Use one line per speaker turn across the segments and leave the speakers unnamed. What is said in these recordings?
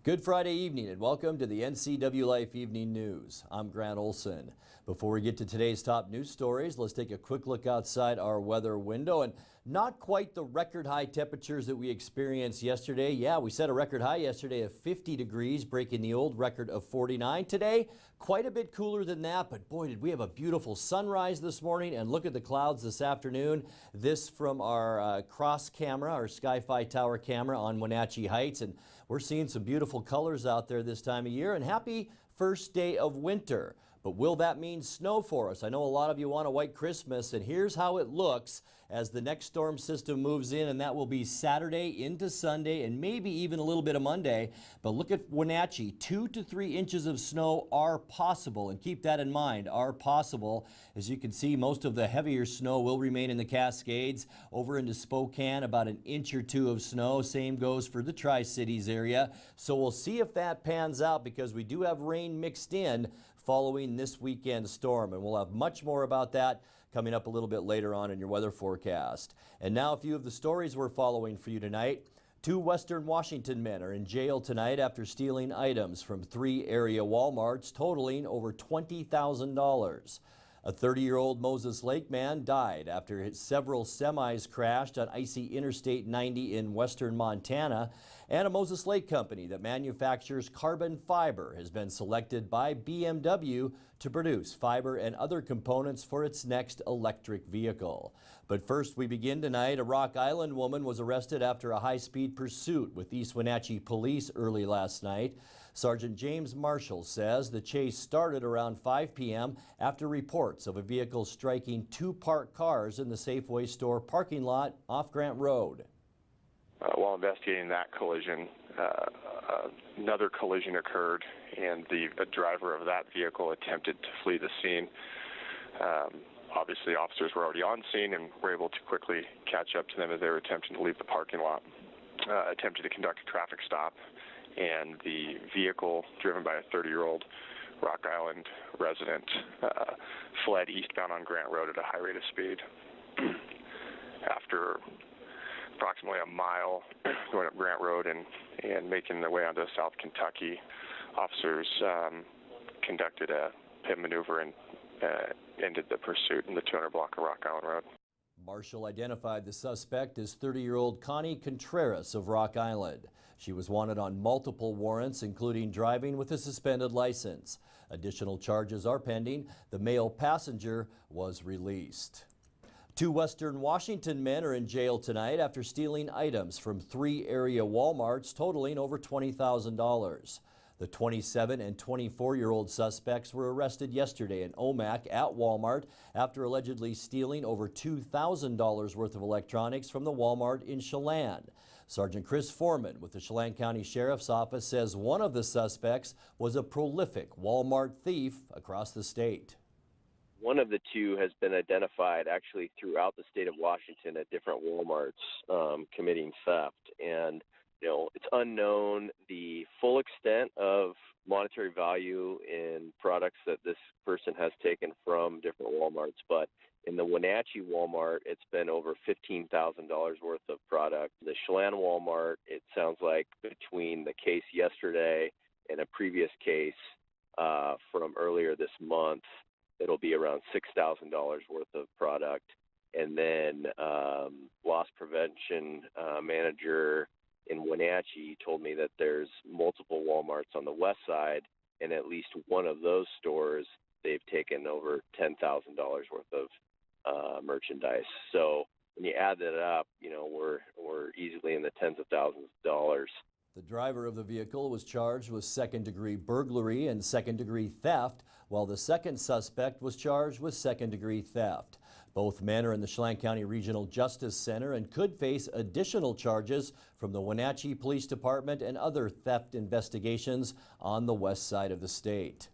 Good Friday evening and welcome to the NCWLIFE Evening News. I'm Grant Olson. Before we get to today's top news stories, let's take a quick look outside our weather window. And not quite the record high temperatures that we experienced yesterday. Yeah, we set a record high yesterday of 50 degrees, breaking the old record of 49. Today, quite a bit cooler than that, but boy, did we have a beautiful sunrise this morning, and look at the clouds this afternoon. This from our cross camera, our Sky-Fi tower camera on Wenatchee Heights, and we're seeing some beautiful colors out there this time of year, and happy first day of winter. But will that mean snow for us? I know a lot of you want a white Christmas, and here's how it looks as the next storm system moves in, and that will be Saturday into Sunday and maybe even a little bit of Monday. But look at Wenatchee, 2 to 3 inches of snow are possible, and keep that in mind, are possible. As you can see, most of the heavier snow will remain in the Cascades. Over into Spokane, about an inch or two of snow. Same goes for the Tri-Cities area. So we'll see if that pans out, because we do have rain mixed in following this weekend storm, and we'll have much more about that coming up a little bit later on in your weather forecast. And now a few of the stories we're following for you tonight. 2 Western Washington men are in jail tonight after stealing items from 3 area Walmarts totaling over $20,000. A 30-year-old Moses Lake man died after several semis crashed on icy Interstate 90 in western Montana. And a Moses Lake company that manufactures carbon fiber has been selected by BMW to produce fiber and other components for its next electric vehicle. But first, we begin tonight. A Rock Island woman was arrested after a high-speed pursuit with East Wenatchee police early last night. Sergeant James Marshall says the chase started around 5 p.m. after reports of a vehicle striking 2 parked cars in the Safeway store parking lot off Grant Road.
While investigating that collision, another collision occurred, and the driver of that vehicle attempted to flee the scene. Obviously, officers were already on scene and were able to quickly catch up to them as they were attempting to leave the parking lot. Attempted to conduct a traffic stop, and the vehicle, driven by a 30-year-old Rock Island resident, fled eastbound on Grant Road at a high rate of speed. After approximately a mile going up Grant Road and making their way onto South Kentucky, officers conducted a pit maneuver and ended the pursuit in the 200 block of Rock Island Road.
Marshall identified the suspect as 30-year-old Connie Contreras of Rock Island. She was wanted on multiple warrants, including driving with a suspended license. Additional charges are pending. The male passenger was released. 2 Western Washington men are in jail tonight after stealing items from 3 area Walmarts totaling over $20,000. The 27 and 24-year-old suspects were arrested yesterday in Omak at Walmart after allegedly stealing over $2,000 worth of electronics from the Walmart in Chelan. Sergeant Chris Foreman with the Chelan County Sheriff's Office says one of the suspects was a prolific Walmart thief across the state.
One of the 2 has been identified actually throughout the state of Washington at different Walmarts committing theft. And, you know, it's unknown the full extent of monetary value in products that this person has taken from different Walmarts. But in the Wenatchee Walmart, it's been over $15,000 worth of product. The Chelan Walmart, it sounds like between the case yesterday and a previous case from earlier this month, it'll be around $6,000 worth of product. And then loss prevention manager in Wenatchee told me that there's multiple Walmarts on the west side, and at least one of those stores, they've taken over $10,000 worth of merchandise. So when you add that up, you know, we're easily in the tens of thousands of dollars.
The driver of the vehicle was charged with second-degree burglary and second-degree theft, while the second suspect was charged with second-degree theft. Both men are in the Chelan County Regional Justice Center and could face additional charges from the Wenatchee Police Department and other theft investigations on the west side of the state.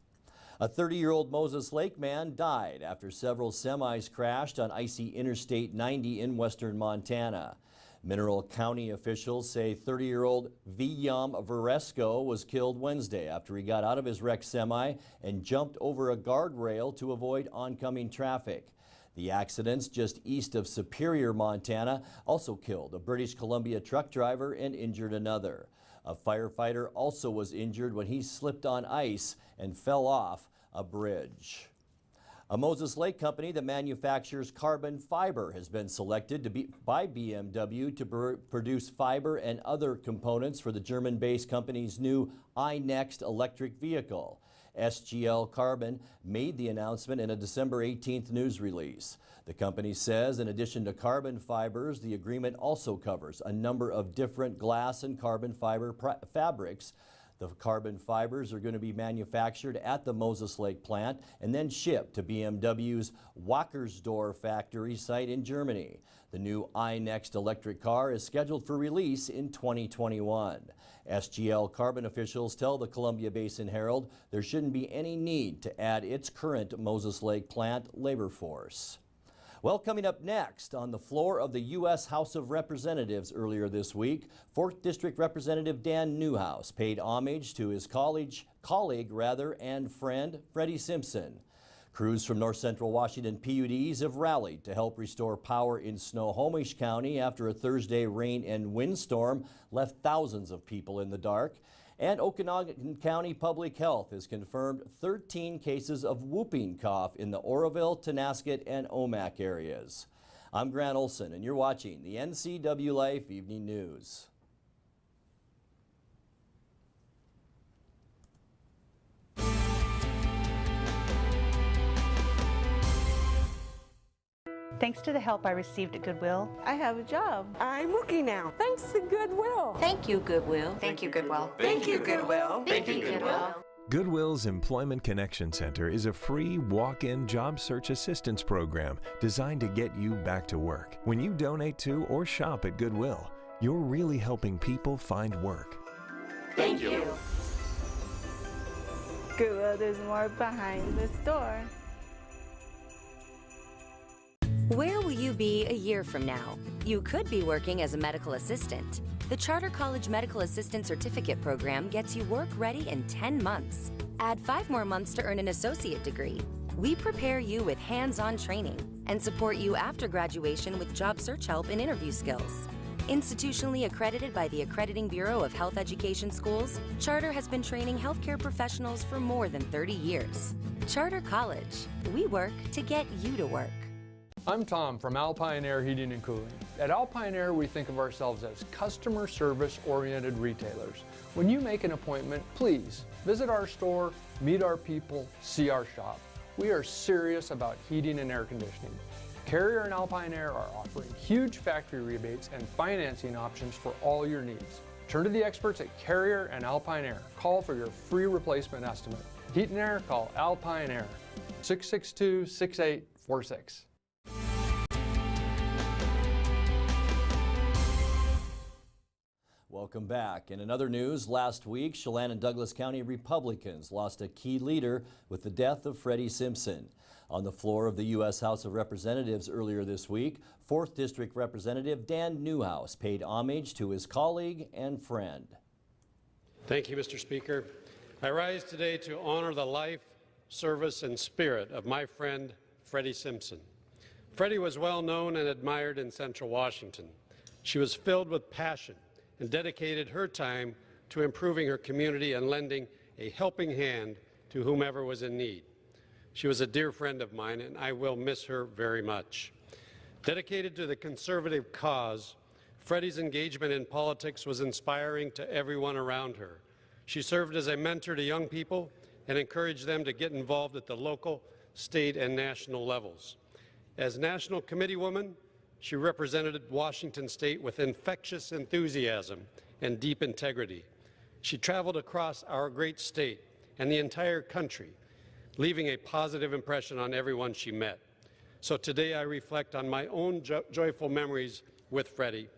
A 30-year-old Moses Lake man died after several semis crashed on icy Interstate 90 in western Montana. Mineral County officials say 30-year-old Viyam Varesco was killed Wednesday after he got out of his wrecked semi and jumped over a guardrail to avoid oncoming traffic. The accidents just east of Superior, Montana, also killed a British Columbia truck driver and injured another. A firefighter also was injured when he slipped on ice and fell off a bridge. A Moses Lake company that manufactures carbon fiber has been selected by BMW to produce fiber and other components for the German-based company's new iNext electric vehicle. SGL Carbon made the announcement in a December 18th news release. The company says in addition to carbon fibers, the agreement also covers a number of different glass and carbon fiber fabrics. The carbon fibers are going to be manufactured at the Moses Lake plant and then shipped to BMW's Wackersdorf factory site in Germany. The new iNext electric car is scheduled for release in 2021. SGL Carbon officials tell the Columbia Basin Herald there shouldn't be any need to add its current Moses Lake plant labor force. Well, coming up next, on the floor of the U.S. House of Representatives earlier this week, 4th District Representative Dan Newhouse paid homage to his colleague and friend, Freddie Simpson. Crews from north central Washington PUDs have rallied to help restore power in Snohomish County after a Thursday rain and windstorm left thousands of people in the dark. And Okanagan County Public Health has confirmed 13 cases of whooping cough in the Oroville, Tonasket, and Omak areas. I'm Grant Olson, and you're watching the NCWLIFE Evening News.
Thanks to the help I received at Goodwill,
I have a job. I'm working now. Thanks to Goodwill.
Thank you, Goodwill.
Thank you, Goodwill.
Thank you, Goodwill.
Thank you, Goodwill.
Goodwill's Employment Connection Center is a free walk-in job search assistance program designed to get you back to work. When you donate to or shop at Goodwill, you're really helping people find work.
Thank you.
Goodwill, there's more behind the store.
Where will you be a year from now? You could be working as a medical assistant. The Charter College Medical Assistant Certificate Program gets you work ready in 10 months. Add 5 more months to earn an associate degree. We prepare you with hands-on training and support you after graduation with job search help and interview skills. Institutionally accredited by the Accrediting Bureau of Health Education Schools, Charter has been training healthcare professionals for more than 30 years. Charter College. We work to get you to work.
I'm Tom from Alpine Air Heating and Cooling. At Alpine Air, we think of ourselves as customer service-oriented retailers. When you make an appointment, please visit our store, meet our people, see our shop. We are serious about heating and air conditioning. Carrier and Alpine Air are offering huge factory rebates and financing options for all your needs. Turn to the experts at Carrier and Alpine Air. Call for your free replacement estimate. Heat and air, call Alpine Air, 662-6846.
Welcome back. In another news, last week, Chelan and Douglas County Republicans lost a key leader with the death of Freddie Simpson. On the floor of the U.S. House of Representatives earlier this week, 4th District Representative Dan Newhouse paid homage to his colleague and friend.
Thank you, Mr. Speaker. I rise today to honor the life, service, and spirit of my friend, Freddie Simpson. Freddie was well known and admired in Central Washington. She was filled with passion and dedicated her time to improving her community and lending a helping hand to whomever was in need. She was a dear friend of mine, and I will miss her very much. Dedicated to the conservative cause, Freddie's engagement in politics was inspiring to everyone around her. She served as a mentor to young people and encouraged them to get involved at the local, state, and national levels. As National Committee woman, she represented Washington State with infectious enthusiasm and deep integrity. She traveled across our great state and the entire country, leaving a positive impression on everyone she met. So today I reflect on my own joyful memories with Freddie,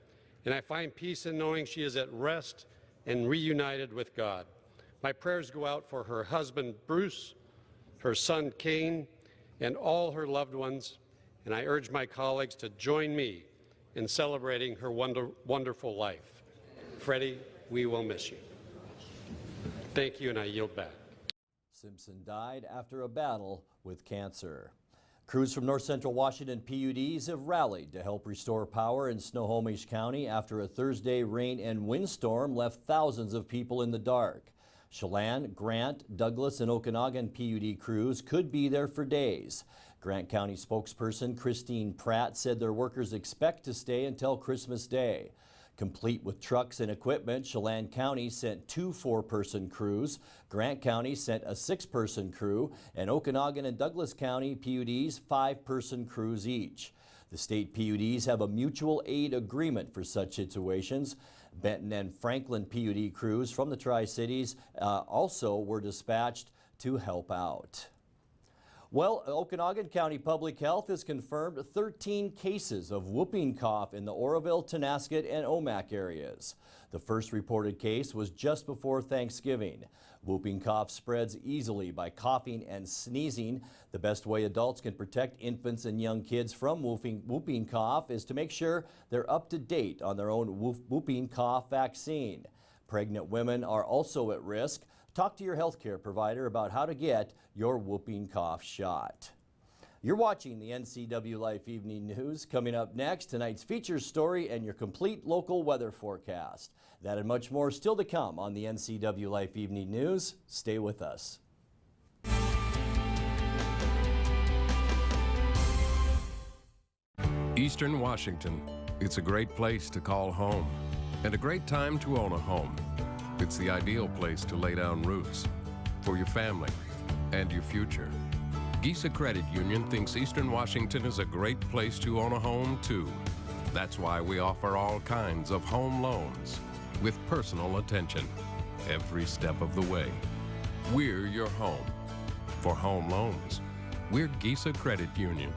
and I find peace in knowing she is at rest and reunited with God. My prayers go out for her husband, Bruce, her son, Kane, and all her loved ones, and I urge my colleagues to join me in celebrating her wonderful life. Freddie, we will miss you. Thank you, and I yield back.
Simpson died after a battle with cancer. Crews from North Central Washington PUDs have rallied to help restore power in Snohomish County after a Thursday rain and windstorm left thousands of people in the dark. Chelan, Grant, Douglas, and Okanagan PUD crews could be there for days. Grant County spokesperson Christine Pratt said their workers expect to stay until Christmas Day. Complete with trucks and equipment, Chelan County sent 2 4-person crews, Grant County sent a 6-person crew, and Okanagan and Douglas County PUDs 5-person crews each. The state PUDs have a mutual aid agreement for such situations. Benton and Franklin PUD crews from the Tri-Cities also were dispatched to help out. Well, Okanagan County Public Health has confirmed 13 cases of whooping cough in the Oroville, Tonasket, and Omak areas. The first reported case was just before Thanksgiving. Whooping cough spreads easily by coughing and sneezing. The best way adults can protect infants and young kids from whooping cough is to make sure they're up to date on their own whooping cough vaccine. Pregnant women are also at risk. Talk to your healthcare provider about how to get your whooping cough shot. You're watching the NCWLIFE Evening News. Coming up next, tonight's features story and your complete local weather forecast. That and much more still to come on the NCWLIFE Evening News. Stay with us.
Eastern Washington. It's a great place to call home and a great time to own a home. It's the ideal place to lay down roots for your family and your future. Gisa Credit Union thinks Eastern Washington is a great place to own a home, too. That's why we offer all kinds of home loans with personal attention every step of the way. We're your home. For home loans, we're Gisa Credit Union.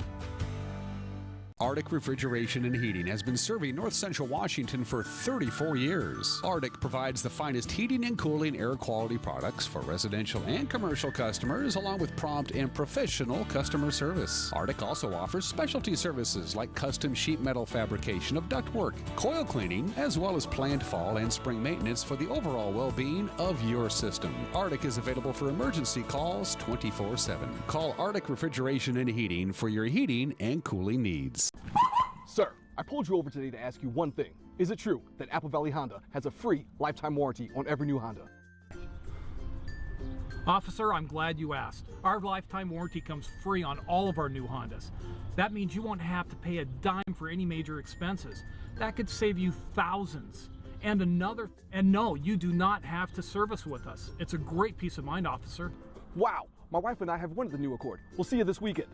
Arctic Refrigeration and Heating has been serving North Central Washington for 34 years. Arctic provides the finest heating and cooling air quality products for residential and commercial customers, along with prompt and professional customer service. Arctic also offers specialty services like custom sheet metal fabrication of ductwork, coil cleaning, as well as planned fall and spring maintenance for the overall well-being of your system. Arctic is available for emergency calls 24/7. Call Arctic Refrigeration and Heating for your heating and cooling needs.
Sir, I pulled you over today to ask you one thing. Is it true that Apple Valley Honda has a free lifetime warranty on every new Honda?
Officer, I'm glad you asked. Our lifetime warranty comes free on all of our new Hondas. That means you won't have to pay a dime for any major expenses. That could save you thousands. And no, you do not have to service with us. It's a great peace of mind, officer.
Wow, my wife and I have wanted the new Accord. We'll see you this weekend.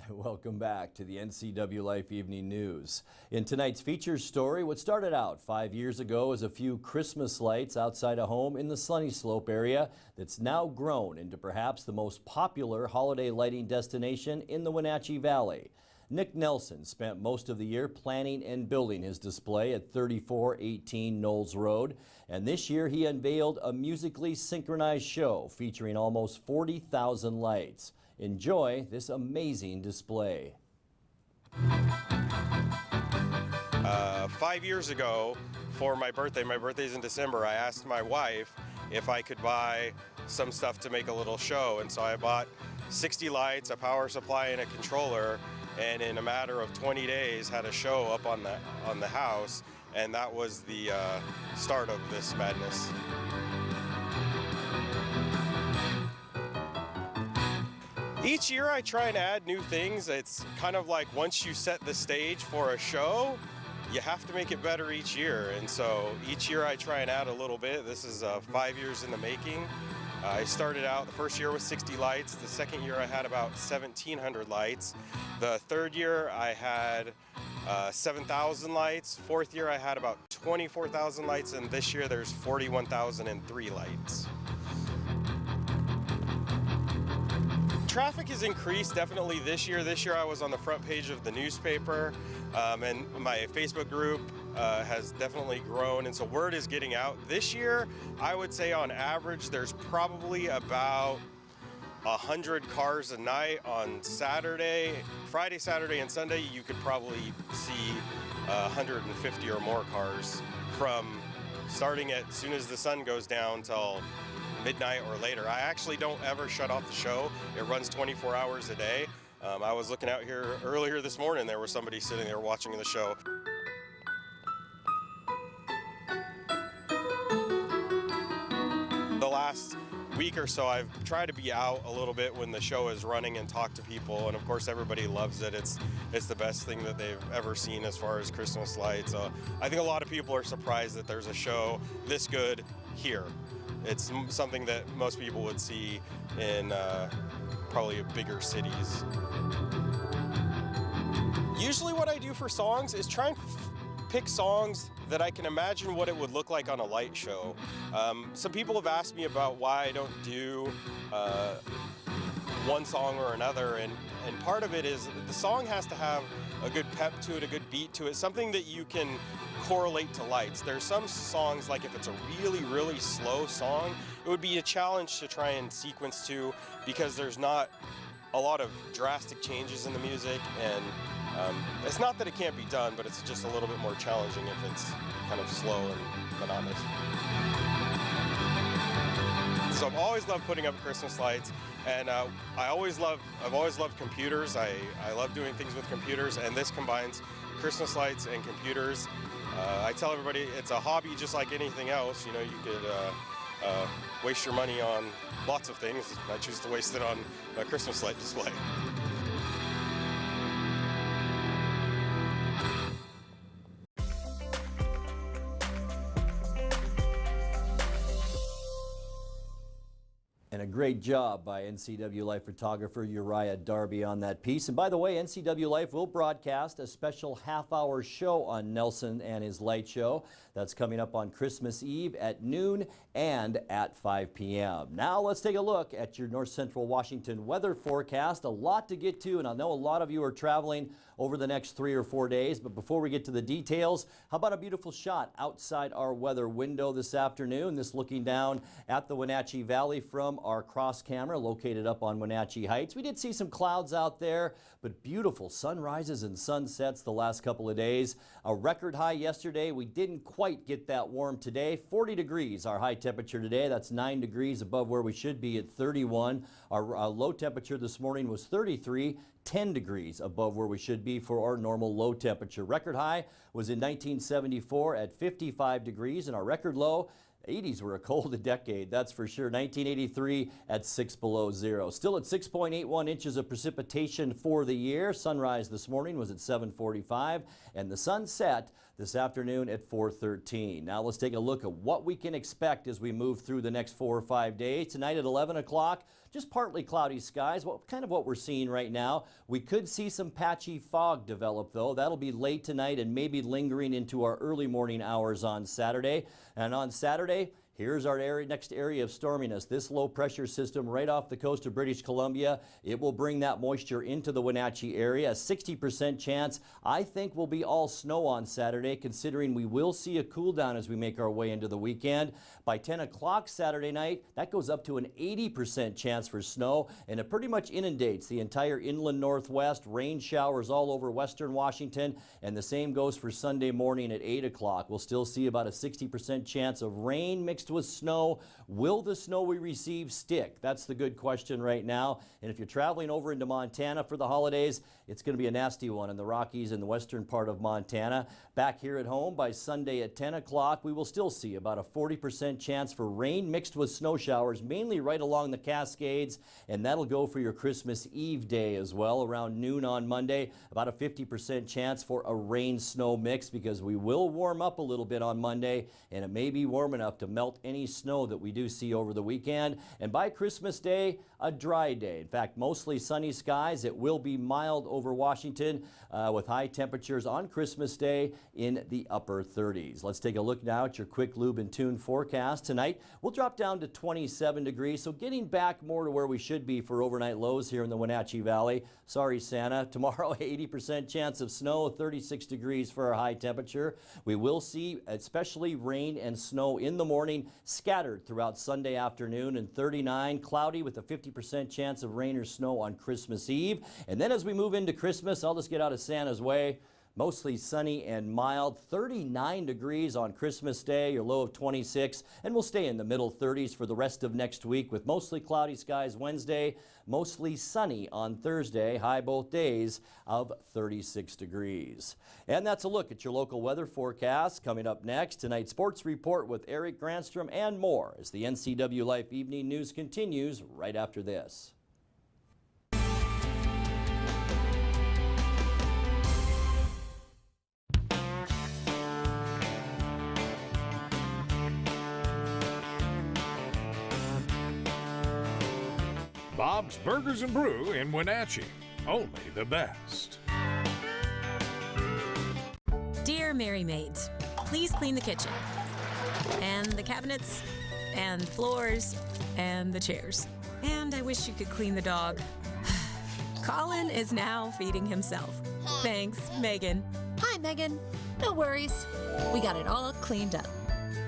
Welcome back to the NCWLIFE Evening News. In tonight's features story, what started out 5 years ago as a few Christmas lights outside a home in the Sunny Slope area that's now grown into perhaps the most popular holiday lighting destination in the Wenatchee Valley. Nick Nelson spent most of the year planning and building his display at 3418 Knowles Road, and this year he unveiled a musically synchronized show featuring almost 40,000 lights. Enjoy this amazing display.
5 years ago, for my birthday's in December, I asked my wife if I could buy some stuff to make a little show, and so I bought 60 lights, a power supply, and a controller, and in a matter of 20 days had a show up on the house, and that was the start of this madness. Each year I try and add new things. It's kind of like once you set the stage for a show, you have to make it better each year. And so each year I try and add a little bit. This is 5 years in the making. I started out the first year with 60 lights. The second year I had about 1,700 lights. The third year I had 7,000 lights. Fourth year I had about 24,000 lights. And this year there's 41,003 lights. Traffic has increased definitely this year. This year I was on the front page of the newspaper, and my Facebook group has definitely grown, and so word is getting out. This year, I would say on average, there's probably about 100 cars a night on Saturday. Friday, Saturday, and Sunday, you could probably see 150 or more cars from starting as soon as the sun goes down till midnight or later. I actually don't ever shut off the show. It runs 24 hours a day. I was looking out here earlier this morning, there was somebody sitting there watching the show. The last week or so, I've tried to be out a little bit when the show is running and talk to people, and of course everybody loves it. It's the best thing that they've ever seen as far as Christmas lights. I think a lot of people are surprised that there's a show this good here. It's something that most people would see in probably bigger cities. Usually what I do for songs is try and pick songs that I can imagine what it would look like on a light show. Some people have asked me about why I don't do one song or another, and part of it is the song has to have a good pep to it, a good beat to it, something that you can correlate to lights. There's some songs, like if it's a really, really slow song, it would be a challenge to try and sequence to, because there's not a lot of drastic changes in the music, and it's not that it can't be done, but it's just a little bit more challenging if it's kind of slow and monotonous. So I've always loved putting up Christmas lights, and I've always loved computers. I love doing things with computers, and this combines Christmas lights and computers. I tell everybody it's a hobby just like anything else. You know, you could waste your money on lots of things. I choose to waste it on a Christmas light display.
And a great job by NCWLIFE photographer Uriah Darby on that piece. And by the way, NCWLIFE will broadcast a special half-hour show on Nelson and his light show. That's coming up on Christmas Eve at noon and at 5 p.m. Now let's take a look at your North Central Washington weather forecast. A lot to get to, and I know a lot of you are traveling over the next 3 or 4 days. But before we get to the details, how about a beautiful shot outside our weather window this afternoon? This looking down at the Wenatchee Valley from our cross camera located up on Wenatchee Heights. We did see some clouds out there, but beautiful sunrises and sunsets the last couple of days. A record high yesterday. We didn't quite get that warm today. 40 degrees our high temperature today. That's 9 degrees above where we should be at 31. Our low temperature this morning was 33. 10 degrees above where we should be for our normal low temperature. Record high was in 1974 at 55 degrees, and our record low, 80s were a cold decade, that's for sure. 1983 at 6 below zero. Still at 6.81 inches of precipitation for the year. Sunrise this morning was at 7:45, and the sun set this afternoon at 4:13. Now let's take a look at what we can expect as we move through the next 4 or 5 days. Tonight at 11 o'clock, just partly cloudy skies, kind of what we're seeing right now. We could see some patchy fog develop, though. That'll be late tonight and maybe lingering into our early morning hours on Saturday. And on Saturday, here's our next area of storminess. This low pressure system right off the coast of British Columbia. It will bring that moisture into the Wenatchee area. A 60% chance, I think, will be all snow on Saturday, considering we will see a cool down as we make our way into the weekend. By 10 o'clock Saturday night, that goes up to an 80% chance for snow, and it pretty much inundates the entire inland northwest. Rain showers all over western Washington, and the same goes for Sunday morning at 8 o'clock. We'll still see about a 60% chance of rain mixed with snow. Will the snow we receive stick? That's the good question right now. And if you're traveling over into Montana for the holidays, it's going to be a nasty one in the Rockies and the western part of Montana. Back here at home by Sunday at 10 o'clock, we will still see about a 40% chance for rain mixed with snow showers, mainly right along the Cascades, and that'll go for your Christmas Eve day as well. Around noon on Monday, about a 50% chance for a rain-snow mix, because we will warm up a little bit on Monday, and it may be warm enough to melt any snow that we do see over the weekend. And by Christmas Day, a dry day. In fact, mostly sunny skies. It will be mild over Washington with high temperatures on Christmas Day in the upper 30s. Let's take a look now at your quick lube and tune forecast. Tonight, we'll drop down to 27 degrees, so getting back more to where we should be for overnight lows here in the Wenatchee Valley. Sorry, Santa. Tomorrow, 80% chance of snow, 36 degrees for our high temperature. We will see especially rain and snow in the morning, scattered throughout Sunday afternoon, and 39, cloudy with a 50% chance of rain or snow on Christmas Eve. And then as we move into Christmas, I'll just get out of Santa's way. Mostly sunny and mild, 39 degrees on Christmas Day, your low of 26, and we'll stay in the middle 30s for the rest of next week with mostly cloudy skies Wednesday, mostly sunny on Thursday, high both days of 36 degrees. And that's a look at your local weather forecast. Coming up next, tonight's sports report with Eric Granstrom and more as the NCWLIFE Evening News continues right after this.
Bob's Burgers and Brew in Wenatchee. Only the best.
Dear Merry Maids, please clean the kitchen, and the cabinets, and floors, and the chairs. And I wish you could clean the dog. Colin is now feeding himself. Thanks, Megan.
Hi, Megan. No worries. We got it all cleaned up.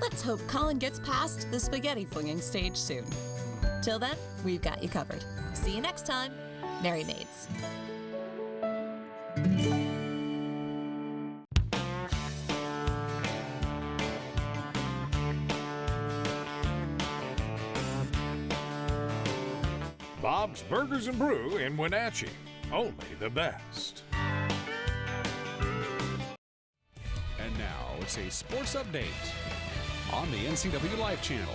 Let's hope Colin gets past the spaghetti flinging stage soon. Till then, we've got you covered. See you next time. Merry Maids.
Bob's Burgers and Brew in Wenatchee. Only the best.
And now it's a sports update on the NCWLIFE channel.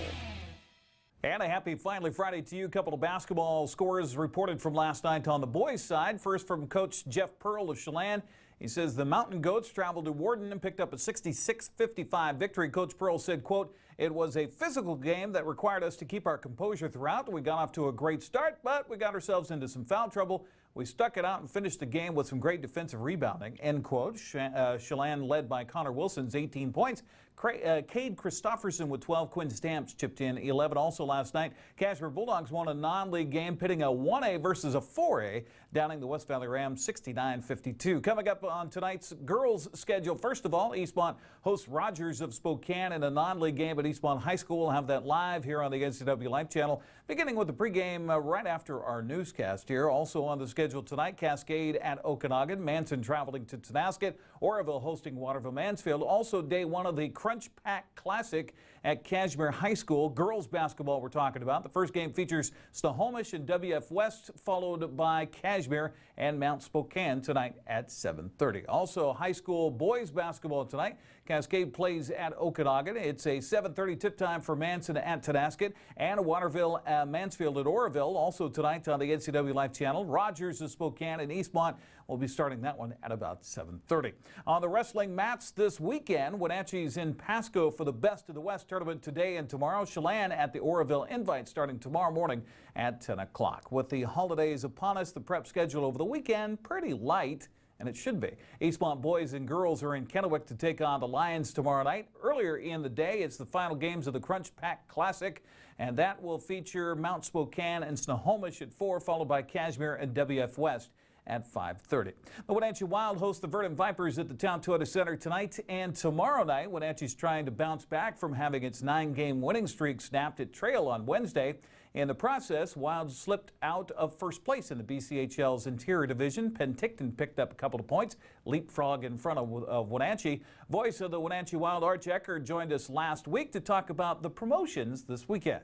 And a happy Finally Friday to you. A couple of basketball scores reported from last night on the boys' side. First from Coach Jeff Pearl of Chelan. He says the Mountain Goats traveled to Warden and picked up a 66-55 victory. Coach Pearl said, quote, "It was a physical game that required us to keep our composure throughout. We got off to a great start, but we got ourselves into some foul trouble. We stuck it out and finished the game with some great defensive rebounding," end quote. Chelan led by Connor Wilson's 18 points. Cade Christofferson with 12. Quinn Stamps chipped in 11. Also last night, Kashmir Bulldogs won a non-league game, pitting a 1A versus a 4A, downing the West Valley Rams 69-52. Coming up on tonight's girls' schedule, first of all, Eastmont hosts Rogers of Spokane in a non-league game at Eastmont High School. We'll have that live here on the NCWLIFE channel, beginning with the pregame right after our newscast here. Also on the schedule tonight, Cascade at Okanagan, Manson traveling to Tonasket, Oroville hosting Waterville Mansfield. Also day one of the Crunch Pack Classic at Kashmir High School. Girls basketball we're talking about. The first game features Snohomish and WF West, followed by Kashmir and Mount Spokane tonight at 7:30. Also high school boys basketball tonight. Cascade plays at Okanagan. It's a 7:30 tip time for Manson at Tonasket and Waterville Mansfield at Oroville. Also tonight on the NCWLIFE channel, Rogers of Spokane and Eastmont. We'll be starting that one at about 7:30. On the wrestling mats this weekend, Wenatchee's in Pasco for the Best of the West tournament today and tomorrow. Chelan at the Oroville Invite starting tomorrow morning at 10 o'clock. With the holidays upon us, the prep schedule over the weekend pretty light, and it should be. Eastmont boys and girls are in Kennewick to take on the Lions tomorrow night. Earlier in the day, it's the final games of the Crunch Pack Classic, and that will feature Mount Spokane and Snohomish at 4, followed by Kashmir and WF West at 5:30. The Wenatchee Wild host the Verdant Vipers at the Town Toyota Center tonight and tomorrow night. Wenatchee's trying to bounce back from having its 9-game winning streak snapped at Trail on Wednesday. In the process, Wild slipped out of first place in the BCHL's interior division. Penticton picked up a couple of points, leapfrog in front of Wenatchee. Voice of the Wenatchee Wild, Arch Ecker, joined us last week to talk about the promotions this weekend.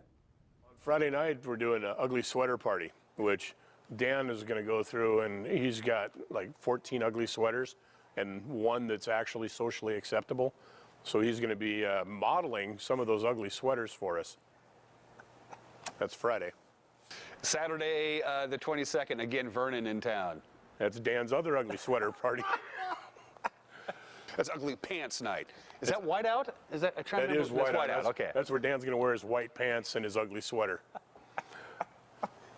Friday night, we're doing an ugly sweater party, which Dan is going to go through, and he's got like 14 ugly sweaters and one that's actually socially acceptable. So he's going to be modeling some of those ugly sweaters for us. That's Friday.
Saturday, the 22nd, again, Vernon in town.
That's Dan's other ugly sweater party.
That's ugly pants night. Is that white out? Is that?
That is white out.
That's, okay.
That's where Dan's going to wear his white pants and his ugly sweater.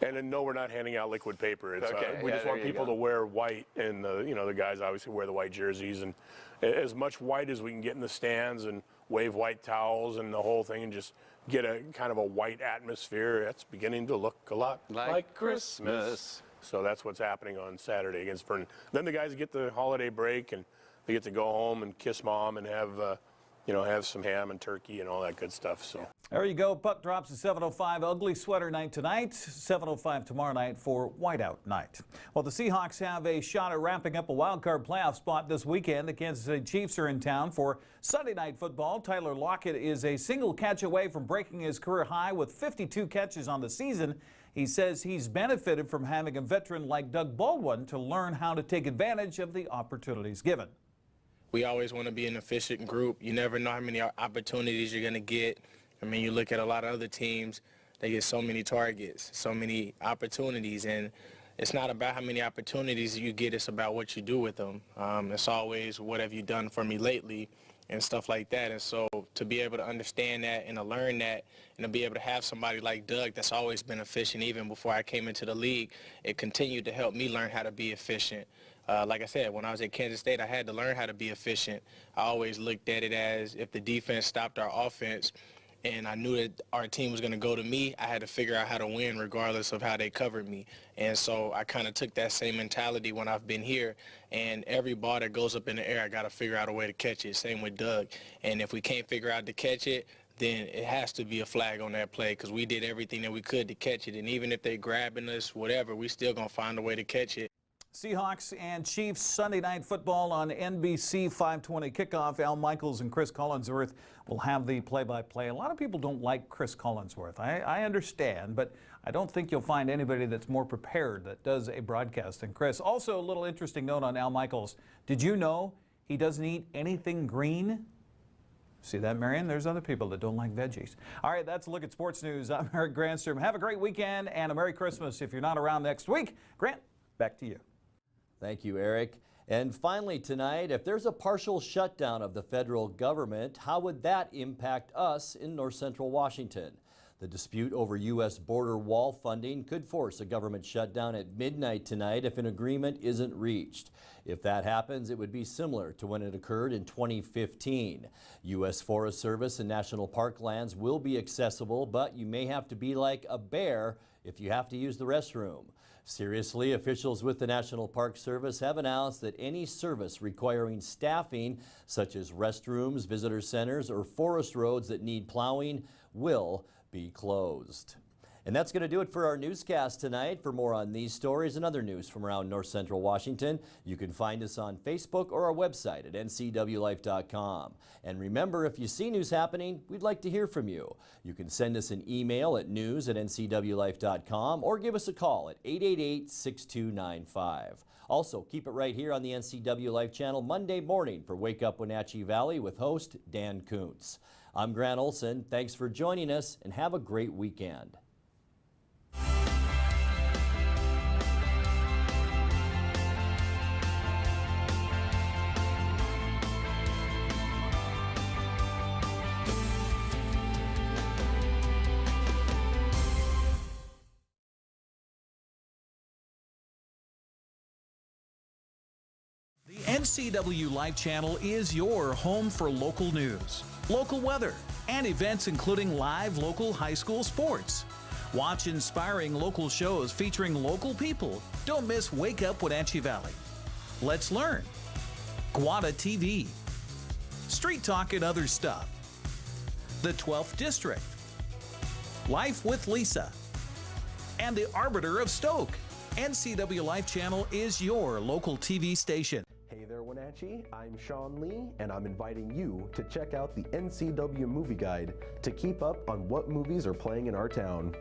And then, no, we're not handing out liquid paper. It's,
okay.
We just want people to wear white, and the guys obviously wear the white jerseys, and as much white as we can get in the stands, and wave white towels and the whole thing, and just get a kind of a white atmosphere. It's beginning to look a lot like Christmas. So that's what's happening on Saturday against Vernon. Then the guys get the holiday break, and they get to go home and kiss mom and have have some ham and turkey and all that good stuff. So
There you go. Puck drops at 7:05. Ugly sweater night tonight. 7:05 tomorrow night for whiteout night. Well, the Seahawks have a shot at wrapping up a wild card playoff spot this weekend. The Kansas City Chiefs are in town for Sunday night football. Tyler Lockett is a single catch away from breaking his career high with 52 catches on the season. He says he's benefited from having a veteran like Doug Baldwin to learn how to take advantage of the opportunities given.
We always want to be an efficient group. You never know how many opportunities you're going to get. I mean, you look at a lot of other teams, they get so many targets, so many opportunities, and it's not about how many opportunities you get, it's about what you do with them. It's always, what have you done for me lately, and stuff like that. And so to be able to understand that and to learn that and to be able to have somebody like Doug that's always been efficient, even before I came into the league, it continued to help me learn how to be efficient. Like I said, when I was at Kansas State, I had to learn how to be efficient. I always looked at it as if the defense stopped our offense, and I knew that our team was going to go to me, I had to figure out how to win regardless of how they covered me. And so I kind of took that same mentality when I've been here, and every ball that goes up in the air, I got to figure out a way to catch it. Same with Doug. And if we can't figure out to catch it, then it has to be a flag on that play, because we did everything that we could to catch it. And even if they're grabbing us, whatever, we still going to find a way to catch it.
Seahawks and Chiefs Sunday night football on NBC 5:20 kickoff. Al Michaels and Chris Collinsworth will have the play-by-play. A lot of people don't like Chris Collinsworth. I understand, but I don't think you'll find anybody that's more prepared that does a broadcast than Chris. Also, a little interesting note on Al Michaels. Did you know he doesn't eat anything green? See that, Marion? There's other people that don't like veggies. All right, that's a look at sports news. I'm Eric Granstrom. Have a great weekend and a Merry Christmas if you're not around next week. Grant, back to you.
Thank you, Eric. And finally tonight, if there's a partial shutdown of the federal government, how would that impact us in north central Washington? The dispute over U.S. border wall funding could force a government shutdown at midnight tonight if an agreement isn't reached. If that happens, it would be similar to when it occurred in 2015. U.S. Forest Service and national park lands will be accessible, but you may have to be like a bear if you have to use the restroom. Seriously, officials with the National Park Service have announced that any service requiring staffing, such as restrooms, visitor centers, or forest roads that need plowing, will be closed. And that's going to do it for our newscast tonight. For more on these stories and other news from around north central Washington, you can find us on Facebook or our website at ncwlife.com. And remember, if you see news happening, we'd like to hear from you. You can send us an email at news@ncwlife.com or give us a call at 888-6295. Also, keep it right here on the NCW Life channel Monday morning for Wake Up Wenatchee Valley with host Dan Kuntz. I'm Grant Olson. Thanks for joining us and have a great weekend.
The NCW Life channel is your home for local news, local weather, and events including live local high school sports. Watch inspiring local shows featuring local people. Don't miss Wake Up Wenatchee Valley. Let's learn. Guada TV. Street Talk and Other Stuff. The 12th District. Life with Lisa. And the Arbiter of Stoke. NCW Life channel is your local TV station.
Hey there, Wenatchee. I'm Sean Lee, and I'm inviting you to check out the NCW Movie Guide to keep up on what movies are playing in our town.